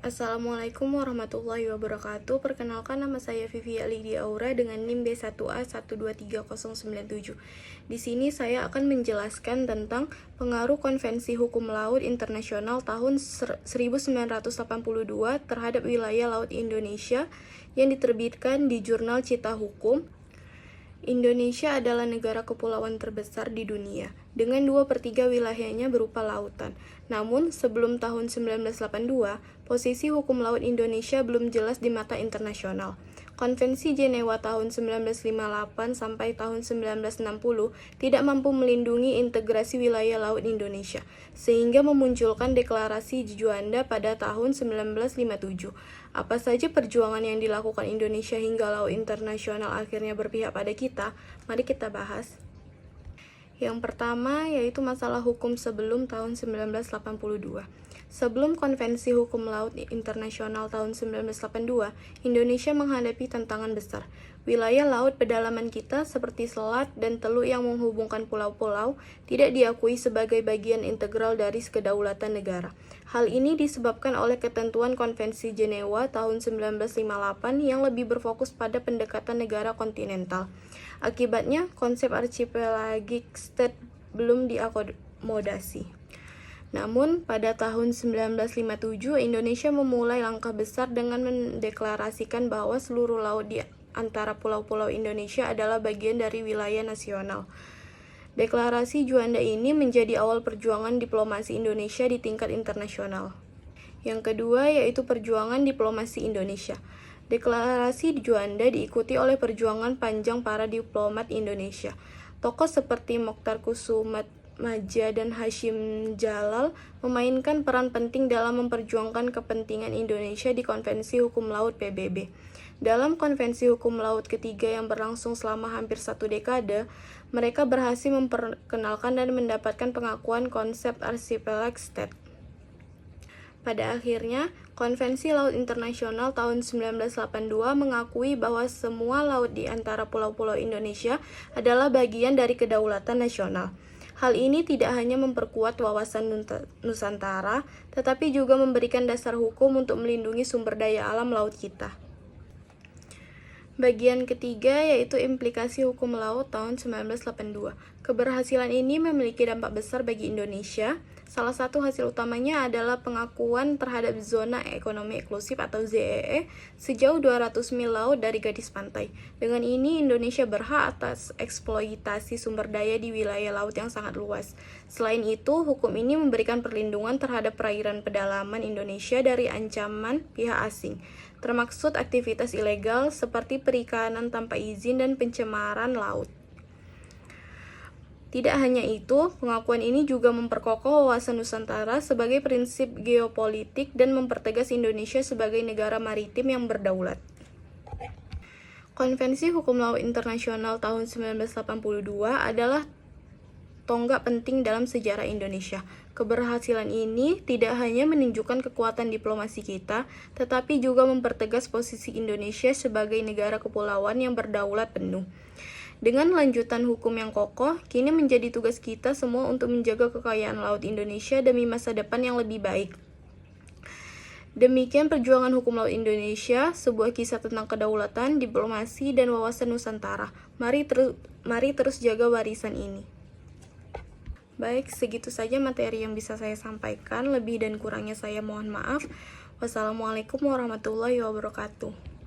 Assalamualaikum warahmatullahi wabarakatuh. Perkenalkan, nama saya Vivi Lydia Aura dengan NIM B1A123097. Di sini saya akan menjelaskan tentang pengaruh Konvensi Hukum Laut Internasional tahun 1982 terhadap wilayah laut Indonesia yang diterbitkan di Jurnal Cita Hukum. Indonesia adalah negara kepulauan terbesar di dunia, dengan 2/3 wilayahnya berupa lautan. Namun, sebelum tahun 1982, posisi hukum laut Indonesia belum jelas di mata internasional. Konvensi Jenewa tahun 1958 sampai tahun 1960 tidak mampu melindungi integrasi wilayah laut Indonesia, sehingga memunculkan Deklarasi Juanda pada tahun 1957. Apa saja perjuangan yang dilakukan Indonesia hingga laut internasional akhirnya berpihak pada kita? Mari kita bahas. Yang pertama yaitu masalah hukum sebelum tahun 1982. Sebelum Konvensi Hukum Laut Internasional tahun 1982, Indonesia menghadapi tantangan besar. Wilayah laut pedalaman kita seperti selat dan teluk yang menghubungkan pulau-pulau tidak diakui sebagai bagian integral dari kedaulatan negara. Hal ini disebabkan oleh ketentuan Konvensi Jenewa tahun 1958 yang lebih berfokus pada pendekatan negara kontinental. Akibatnya, konsep archipelagic state belum diakomodasi. Namun, pada tahun 1957, Indonesia memulai langkah besar dengan mendeklarasikan bahwa seluruh laut di antara pulau-pulau Indonesia adalah bagian dari wilayah nasional. Deklarasi Juanda ini menjadi awal perjuangan diplomasi Indonesia di tingkat internasional. Yang kedua yaitu perjuangan diplomasi Indonesia. Deklarasi Juanda diikuti oleh perjuangan panjang para diplomat Indonesia. Tokoh seperti Mokhtar Kusumaja dan Hashim Jalal memainkan peran penting dalam memperjuangkan kepentingan Indonesia di Konvensi Hukum Laut PBB. Dalam Konvensi Hukum Laut ketiga yang berlangsung selama hampir 1 dekade, mereka berhasil memperkenalkan dan mendapatkan pengakuan konsep archipelagic state. Pada akhirnya, Konvensi Laut Internasional tahun 1982 mengakui bahwa semua laut di antara pulau-pulau Indonesia adalah bagian dari kedaulatan nasional. Hal ini tidak hanya memperkuat wawasan Nusantara, tetapi juga memberikan dasar hukum untuk melindungi sumber daya alam laut kita. Bagian ketiga yaitu implikasi hukum laut tahun 1982. Keberhasilan ini memiliki dampak besar bagi Indonesia. Salah satu hasil utamanya adalah pengakuan terhadap Zona Ekonomi Eksklusif atau ZEE sejauh 200 mil laut dari garis pantai. Dengan ini, Indonesia berhak atas eksploitasi sumber daya di wilayah laut yang sangat luas. Selain itu, hukum ini memberikan perlindungan terhadap perairan pedalaman Indonesia dari ancaman pihak asing, termaksud aktivitas ilegal seperti perikanan tanpa izin dan pencemaran laut. Tidak hanya itu, pengakuan ini juga memperkokoh wawasan Nusantara sebagai prinsip geopolitik dan mempertegas Indonesia sebagai negara maritim yang berdaulat. Konvensi Hukum Laut Internasional tahun 1982 adalah tonggak penting dalam sejarah Indonesia. Keberhasilan ini tidak hanya menunjukkan kekuatan diplomasi kita, tetapi juga mempertegas posisi Indonesia sebagai negara kepulauan yang berdaulat penuh. Dengan lanjutan hukum yang kokoh, kini menjadi tugas kita semua untuk menjaga kekayaan laut Indonesia demi masa depan yang lebih baik. Demikian perjuangan hukum laut Indonesia, sebuah kisah tentang kedaulatan, diplomasi, dan wawasan Nusantara. Mari terus jaga warisan ini. Baik, segitu saja materi yang bisa saya sampaikan. Lebih dan kurangnya saya mohon maaf. Wassalamualaikum warahmatullahi wabarakatuh.